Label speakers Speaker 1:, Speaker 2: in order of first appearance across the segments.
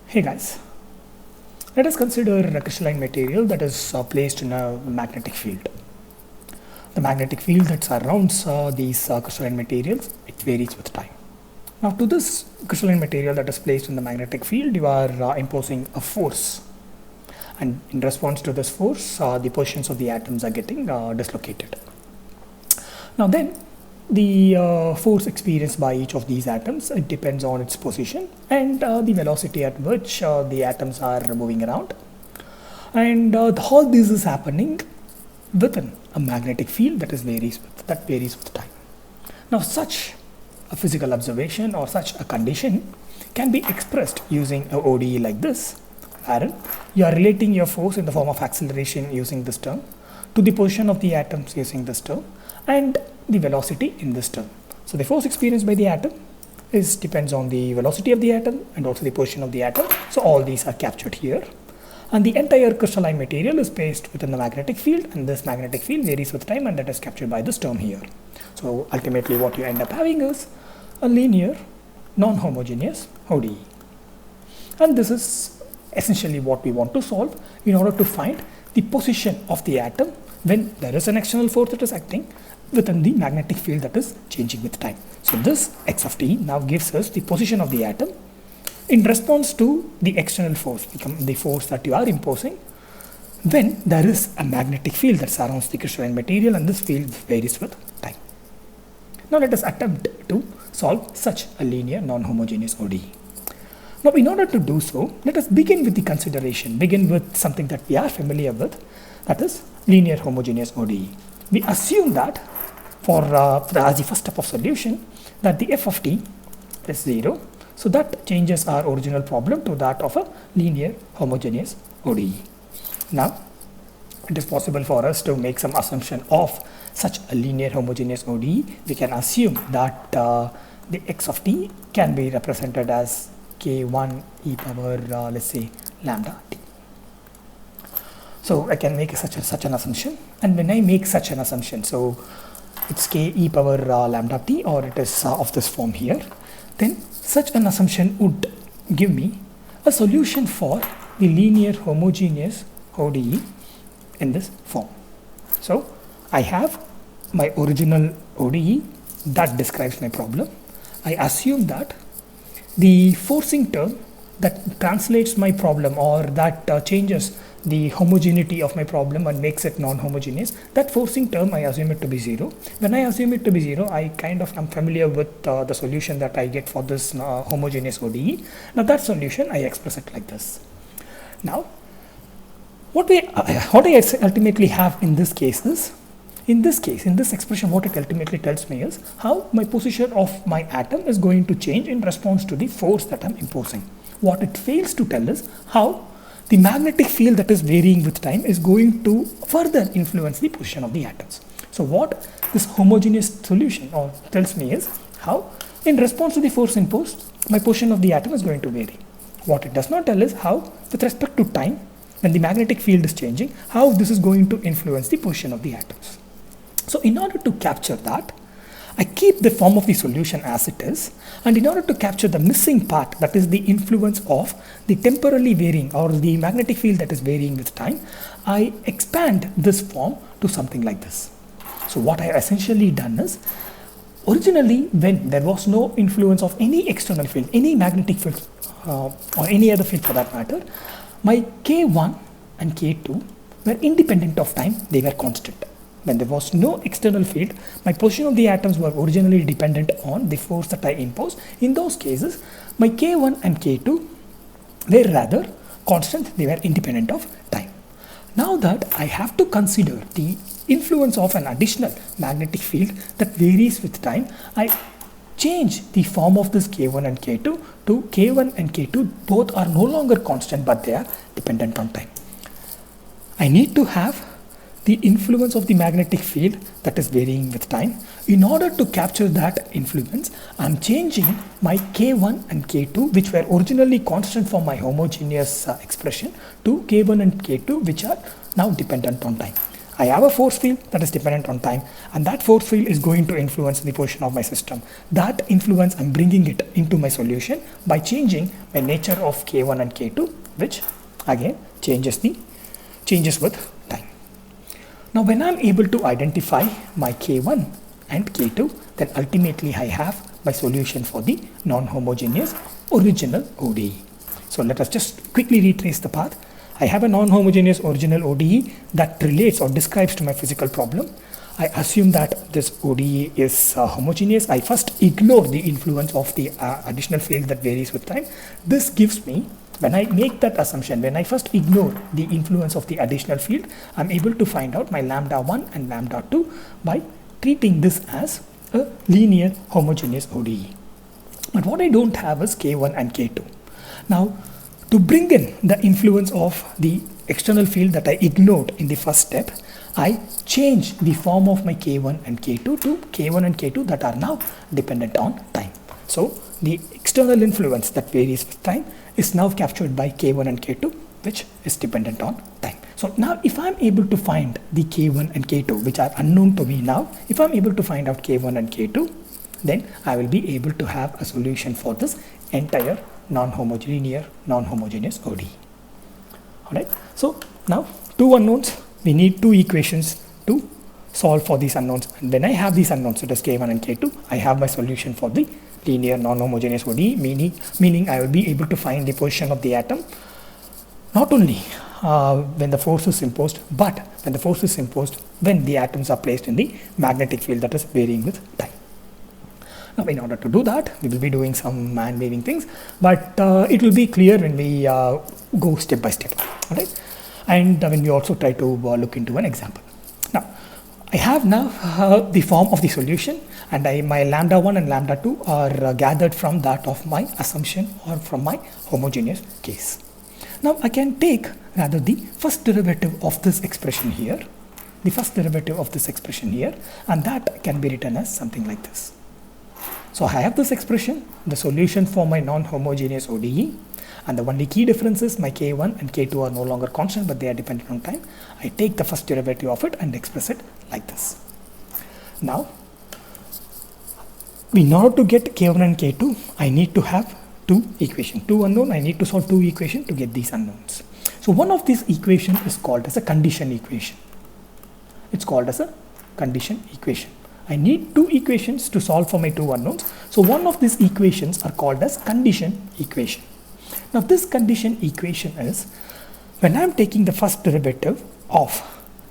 Speaker 1: Hey guys, let us consider a crystalline material that is placed in a magnetic field. The magnetic field that surrounds these crystalline materials, it varies with time. Now to this crystalline material that is placed in the magnetic field, you are imposing a force, and in response to this force, the positions of the atoms are getting dislocated. Now then, the force experienced by each of these atoms, it depends on its position and the velocity at which the atoms are moving around, and all this is happening within a magnetic field that varies with time. Now such a physical observation or such a condition can be expressed using a ODE like this, wherein you are relating your force in the form of acceleration using this term to the position of the atoms using this term, and the velocity in this term. So the force experienced by the atom depends on the velocity of the atom and also the position of the atom. So all these are captured here, and the entire crystalline material is placed within the magnetic field, and this magnetic field varies with time, and that is captured by this term here. So ultimately what you end up having is a linear non-homogeneous ODE, and this is essentially what we want to solve in order to find the position of the atom when there is an external force that is acting within the magnetic field that is changing with time. So this x of t now gives us the position of the atom in response to the external force, the force that you are imposing when there is a magnetic field that surrounds the crystalline material, and this field varies with time. Now let us attempt to solve such a linear non-homogeneous ODE. Now in order to do so, let us begin with something that we are familiar with, that is linear homogeneous ODE. We assume that as the first step of solution, that the f of t is 0. So that changes our original problem to that of a linear homogeneous ODE. Now it is possible for us to make some assumption of such a linear homogeneous ODE. We can assume that the x of t can be represented as k1 e power let's say lambda t. So I can make such an assumption, and when I make such an assumption, so it's k e power lambda t, or it is of this form here, then such an assumption would give me a solution for the linear homogeneous ODE in this form. So I have my original ODE that describes my problem. I assume that the forcing term that translates my problem, or that changes the homogeneity of my problem and makes it non-homogeneous, that forcing term I assume it to be 0. When I assume it to be 0, I kind of am familiar with the solution that I get for this homogeneous ODE. Now that solution I express it like this. Now what I ultimately have in this case is, in this expression, what it ultimately tells me is how my position of my atom is going to change in response to the force that I'm imposing. What it fails to tell is how the magnetic field that is varying with time is going to further influence the position of the atoms. So what this homogeneous solution tells me is how, in response to the force imposed, my position of the atom is going to vary. What it does not tell is how, with respect to time, when the magnetic field is changing, how this is going to influence the position of the atoms. So in order to capture that, I keep the form of the solution as it is, and in order to capture the missing part, that is the influence of the temporally varying or the magnetic field that is varying with time, I expand this form to something like this. So what I have essentially done is, originally when there was no influence of any external field, any magnetic field or any other field for that matter, my k1 and k2 were independent of time, they were constant. When there was no external field, my position of the atoms were originally dependent on the force that I imposed. In those cases, my k1 and k2 were rather constant, they were independent of time. Now that I have to consider the influence of an additional magnetic field that varies with time, I change the form of this k1 and k2 to k1 and k2 both are no longer constant, but they are dependent on time. I need to have the influence of the magnetic field that is varying with time. In order to capture that influence, I am changing my k1 and k2, which were originally constant for my homogeneous expression, to k1 and k2, which are now dependent on time. I have a force field that is dependent on time, and that force field is going to influence the position of my system. That influence, I'm bringing it into my solution by changing my nature of K1 and K2, which again changes with time. Now when I'm able to identify my K1 and K2, then ultimately I have my solution for the non-homogeneous original ODE. So let us just quickly retrace the path. I have a non-homogeneous original ODE that relates or describes to my physical problem. I assume that this ODE is homogeneous. I first ignore the influence of the additional field that varies with time. This gives me, when I make that assumption, when I first ignore the influence of the additional field, I'm able to find out my lambda 1 and lambda 2 by treating this as a linear homogeneous ODE. But what I don't have is K1 and K2. Now, to bring in the influence of the external field that I ignored in the first step, I change the form of my K1 and K2 to K1 and K2 that are now dependent on time. So the external influence that varies with time is now captured by K1 and K2, which is dependent on time. So now if I'm able to find the K1 and K2, which are unknown to me now, if I'm able to find out K1 and K2, then I will be able to have a solution for this entire non-homogeneous ODE. Alright, so now two unknowns, we need two equations to solve for these unknowns, and when I have these unknowns, it is K1 and K2, I have my solution for the linear non-homogeneous ODE, meaning I will be able to find the position of the atom not only when the force is imposed, but when the force is imposed when the atoms are placed in the magnetic field that is varying with time. Now, in order to do that, we will be doing some man-waving things, but it will be clear when we go step by step, right? And when we also try to look into an example. Now, I have now the form of the solution, and my lambda 1 and lambda 2 are gathered from that of my assumption or from my homogeneous case. Now, I can take rather the first derivative of this expression here, and that can be written as something like this. So I have this expression, the solution for my non-homogeneous ODE, and the only key difference is my K1 and K2 are no longer constant, but they are dependent on time. I take the first derivative of it and express it like this. Now, in order to get K1 and K2, I need to have two equations, two unknown. I need to solve two equations to get these unknowns. So one of these equations is called as a condition equation. It's called as a condition equation. I need two equations to solve for my two unknowns. So one of these equations are called as condition equation. Now this condition equation is, when I am taking the first derivative of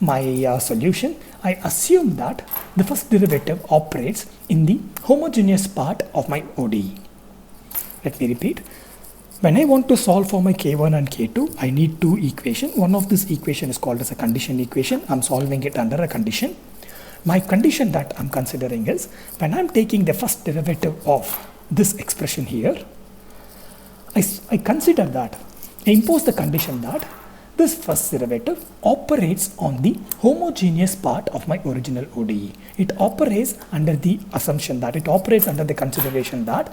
Speaker 1: my solution, I assume that the first derivative operates in the homogeneous part of my ODE. Let me repeat. When I want to solve for my K1 and K2, I need two equations. One of this equation is called as a condition equation. I'm solving it under a condition. My condition that I'm considering is, when I'm taking the first derivative of this expression here, I consider that, I impose the condition that this first derivative operates on the homogeneous part of my original ODE. It operates under the assumption that, it operates under the consideration that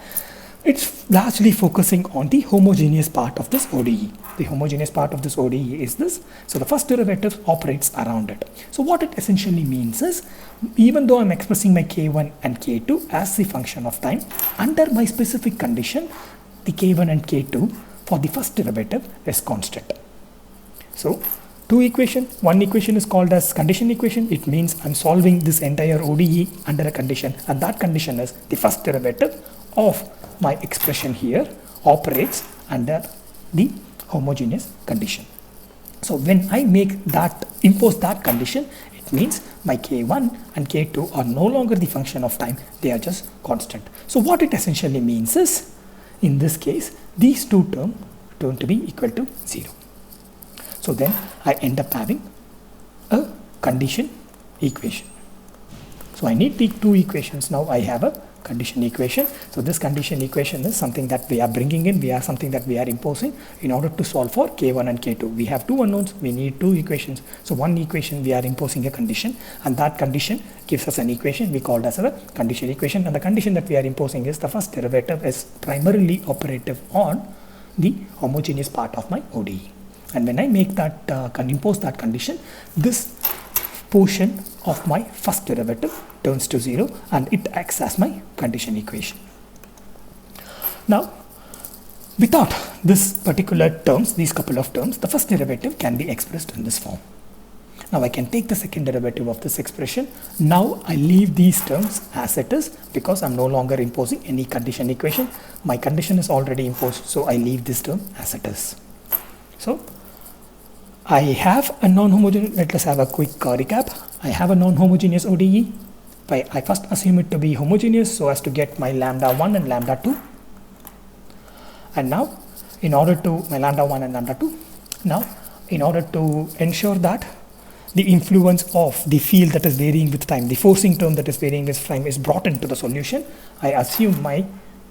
Speaker 1: it's largely focusing on the homogeneous part of this ODE. The homogeneous part of this ODE is this. So the first derivative operates around it. So what it essentially means is, even though I'm expressing my K1 and K2 as the function of time, under my specific condition, the K1 and K2 for the first derivative is constant. So two equations, one equation is called as condition equation. It means I'm solving this entire ODE under a condition, and that condition is the first derivative of my expression here operates under the homogeneous condition. So when I make that, impose that condition, it means my K1 and K2 are no longer the function of time, they are just constant. So what it essentially means is, in this case, these two terms turn to be equal to 0. So then I end up having a condition equation. So I need the two equations. Now I have a condition equation. So this condition equation is something that we are bringing in, something that we are imposing in order to solve for K1 and K2. We have two unknowns, we need two equations. So one equation we are imposing a condition, and that condition gives us an equation we called as a condition equation, and the condition that we are imposing is the first derivative is primarily operative on the homogeneous part of my ODE. And when I make that impose that condition, this portion of my first derivative turns to 0 and it acts as my condition equation. Now, without this particular terms, these couple of terms, the first derivative can be expressed in this form. Now I can take the second derivative of this expression. Now I leave these terms as it is because I'm no longer imposing any condition equation. My condition is already imposed, so I leave this term as it is. So I have a non-homogeneous, let us have a quick recap. I have a non-homogeneous ODE. I first assume it to be homogeneous so as to get my lambda 1 and lambda 2. And now in order to, my lambda 1 and lambda 2, now in order to ensure that the influence of the field that is varying with time, the forcing term that is varying with time is brought into the solution, I assume my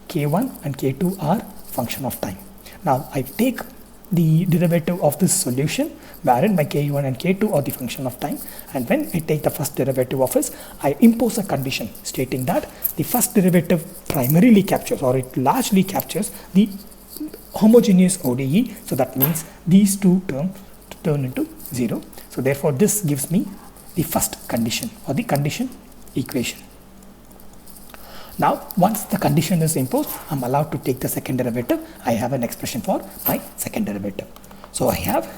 Speaker 1: k1 and k2 are function of time. Now I take the derivative of this solution wherein my k1 and k2 are the function of time, and when I take the first derivative of this, I impose a condition stating that the first derivative primarily captures, or it largely captures, the homogeneous ODE. So that means these two terms turn into 0. So therefore this gives me the first condition or the condition equation. Now once the condition is imposed, I'm allowed to take the second derivative. I have an expression for my second derivative. So I have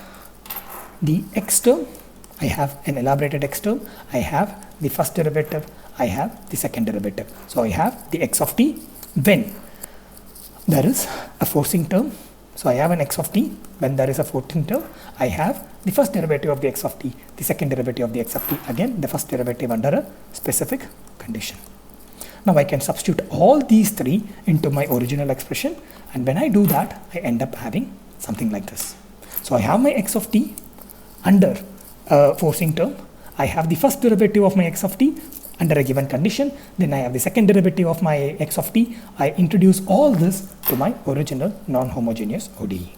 Speaker 1: the x term, I have an elaborated x term, I have the first derivative, I have the second derivative. So I have the x of t when there is a forcing term. So I have an x of t when there is a forcing term. I have the first derivative of the x of t, the second derivative of the x of t, again the first derivative under a specific condition. Now I can substitute all these three into my original expression, and when I do that, I end up having something like this. So I have my x of t under a forcing term. I have the first derivative of my x of t under a given condition. Then I have the second derivative of my x of t. I introduce all this to my original non-homogeneous ODE.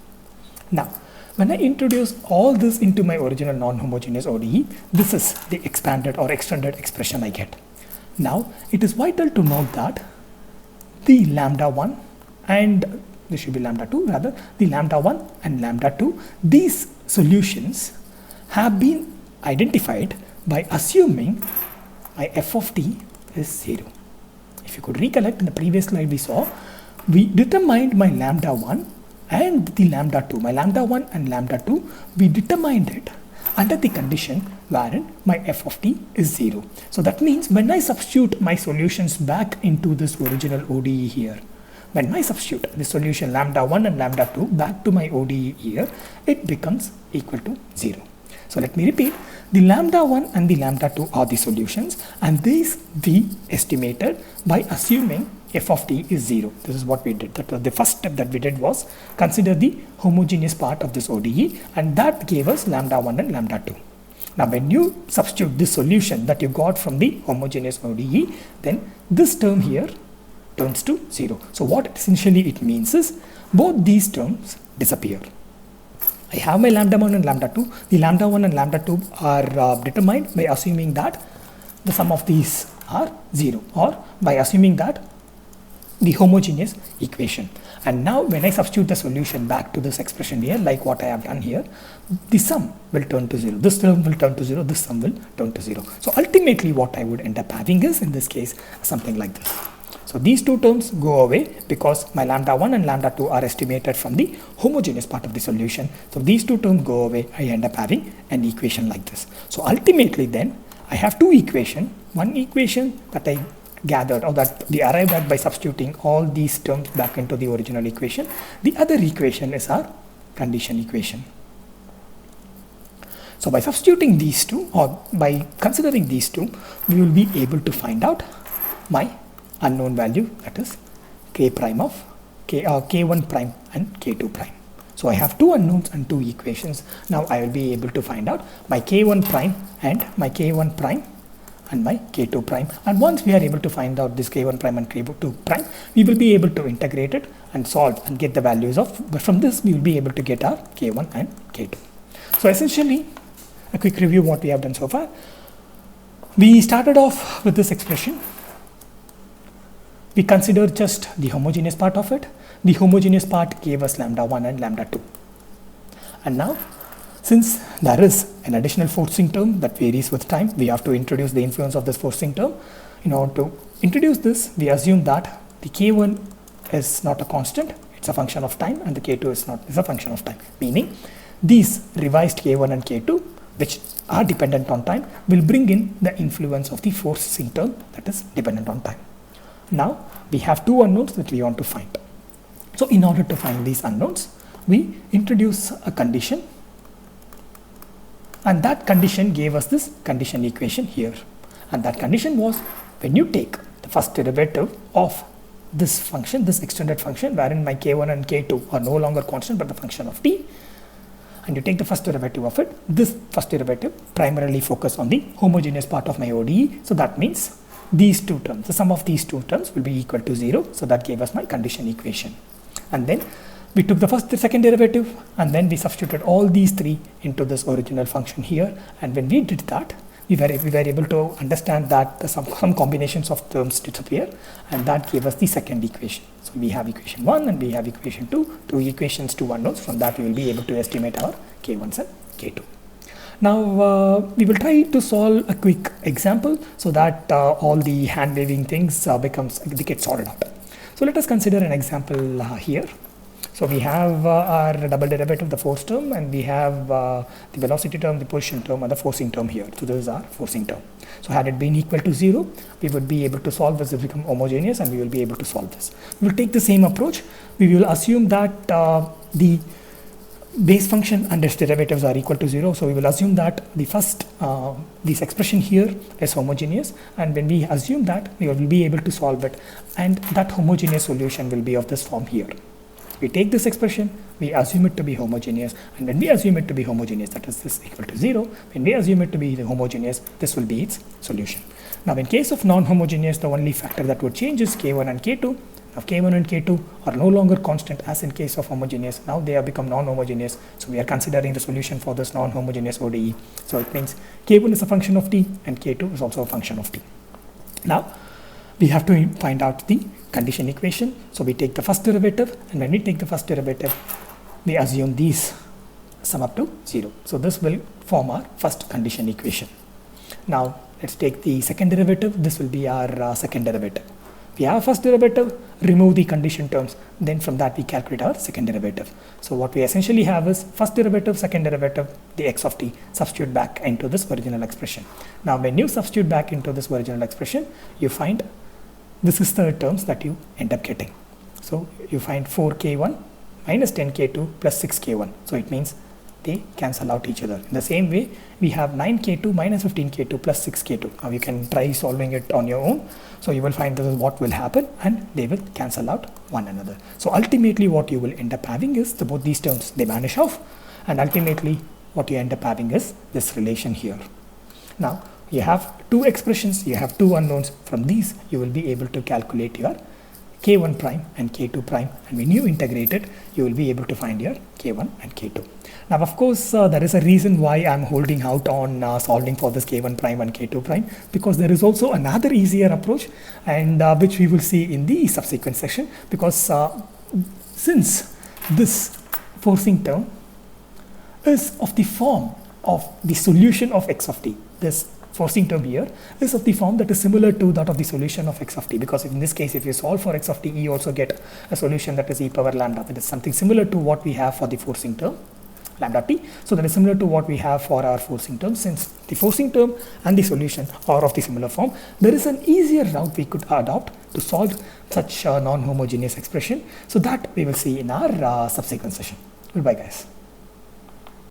Speaker 1: Now, when I introduce all this into my original non-homogeneous ODE, this is the expanded or extended expression I get. Now, it is vital to note that the lambda 1 and this should be lambda 2 rather, the lambda 1 and lambda 2, these solutions have been identified by assuming my f of t is 0. If you could recollect, in the previous slide we saw, we determined my lambda 1 and the lambda 2, my lambda 1 and lambda 2, we determined it under the condition wherein my f of t is 0. So that means when I substitute my solutions back into this original ODE here, when I substitute the solution lambda 1 and lambda 2 back to my ODE here, it becomes equal to 0. So let me repeat, the lambda 1 and the lambda 2 are the solutions, and these we estimated by assuming f of t is 0. This is what we did. The first step that we did was consider the homogeneous part of this ODE, and that gave us lambda 1 and lambda 2. Now when you substitute this solution that you got from the homogeneous ODE, then this term here turns to 0. So what essentially it means is both these terms disappear. I have my lambda 1 and lambda 2. The lambda 1 and lambda 2 are determined by assuming that the sum of these are 0, or by assuming that the homogeneous equation. And now when I substitute the solution back to this expression here, like what I have done here, the sum will turn to 0. This term will turn to 0. This sum will turn to 0. So ultimately what I would end up having is, in this case, something like this. So these two terms go away because my lambda 1 and lambda 2 are estimated from the homogeneous part of the solution. So these two terms go away. I end up having an equation like this. So ultimately then I have two equations. One equation that I gathered, or that we arrived at by substituting all these terms back into the original equation. The other equation is our condition equation. So by substituting these two, or by considering these two, we will be able to find out my unknown value, that is k prime of k1 prime and k2 prime. So I have two unknowns and two equations. Now I will be able to find out my k1 prime and my k1 prime and my k2 prime. And once we are able to find out this k1 prime and k2 prime, we will be able to integrate it and solve and get the values of, but from this we will be able to get our k1 and k2. So essentially, a quick review of what we have done so far. We started off with this expression. We considered just the homogeneous part of it. The homogeneous part gave us lambda 1 and lambda 2. And now, Since there is an additional forcing term that varies with time, we have to introduce the influence of this forcing term. In order to introduce this, we assume that the K1 is not a constant, it's a function of time, and the K2 is a function of time, meaning these revised K1 and K2, which are dependent on time, will bring in the influence of the forcing term that is dependent on time. Now we have two unknowns that we want to find. So in order to find these unknowns, we introduce a condition, and that condition gave us this condition equation here. And that condition was, when you take the first derivative of this function, this extended function, wherein my K1 and K2 are no longer constant but the function of t, and you take the first derivative of it, this first derivative primarily focus on the homogeneous part of my ODE. So that means these two terms, the sum of these two terms will be equal to 0. So that gave us my condition equation. And then we took the second derivative, and then we substituted all these three into this original function here. And when we did that, we were able to understand that some combinations of terms disappear, and that gave us the second equation. So we have equation 1 and we have equation 2, two equations, two unknowns. From that we will be able to estimate our K1s and K2. Now we will try to solve a quick example so that all the hand waving things get sorted out. So let us consider an example here. So we have our double derivative, the force term, and we have the velocity term, the position term, and the forcing term here. So this is our forcing term. So had it been equal to 0, we would be able to solve this, become homogeneous, and we will be able to solve this. We will take the same approach. We will assume that the base function and its derivatives are equal to 0. So we will assume that the first, this expression here is homogeneous, and when we assume that, we will be able to solve it, and that homogeneous solution will be of this form here. We take this expression, we assume it to be homogeneous, and when we assume it to be homogeneous, that is this equal to 0, when we assume it to be homogeneous, this will be its solution. Now in case of non-homogeneous, the only factor that would change is K1 and K2. Now K1 and K2 are no longer constant as in case of homogeneous. Now they have become non-homogeneous. So we are considering the solution for this non-homogeneous ODE. So it means K1 is a function of t and K2 is also a function of t. Now we have to find out the condition equation. So we take the first derivative, and when we take the first derivative, we assume these sum up to 0. So this will form our first condition equation. Now let's take the second derivative. This will be our second derivative. We have first derivative, remove the condition terms, then from that we calculate our second derivative. So what we essentially have is first derivative, second derivative, the x of t, substitute back into this original expression. Now when you substitute back into this original expression, you find this is the terms that you end up getting. So you find 4k1 minus 10k2 plus 6k1. So it means they cancel out each other. In the same way, we have 9k2 minus 15k2 plus 6k2. Now you can try solving it on your own. So you will find this is what will happen, and they will cancel out one another. So ultimately what you will end up having is both these terms, they vanish off, and ultimately what you end up having is this relation here. Now you have two expressions, you have two unknowns. From these you will be able to calculate your k1 prime and k2 prime, and when you integrate it, you will be able to find your k1 and k2. Now of course there is a reason why I am holding out on solving for this k1 prime and k2 prime, because there is also another easier approach, and which we will see in the subsequent section, because since this forcing term is of the form of the solution of x of t, this forcing term here is of the form that is similar to that of the solution of x of t, because in this case if you solve for x of t, you also get a solution that is e power lambda, that is something similar to what we have for the forcing term lambda t. So that is similar to what we have for our forcing term. Since the forcing term and the solution are of the similar form, there is an easier route we could adopt to solve such a non-homogeneous expression. So that we will see in our subsequent session. Goodbye guys.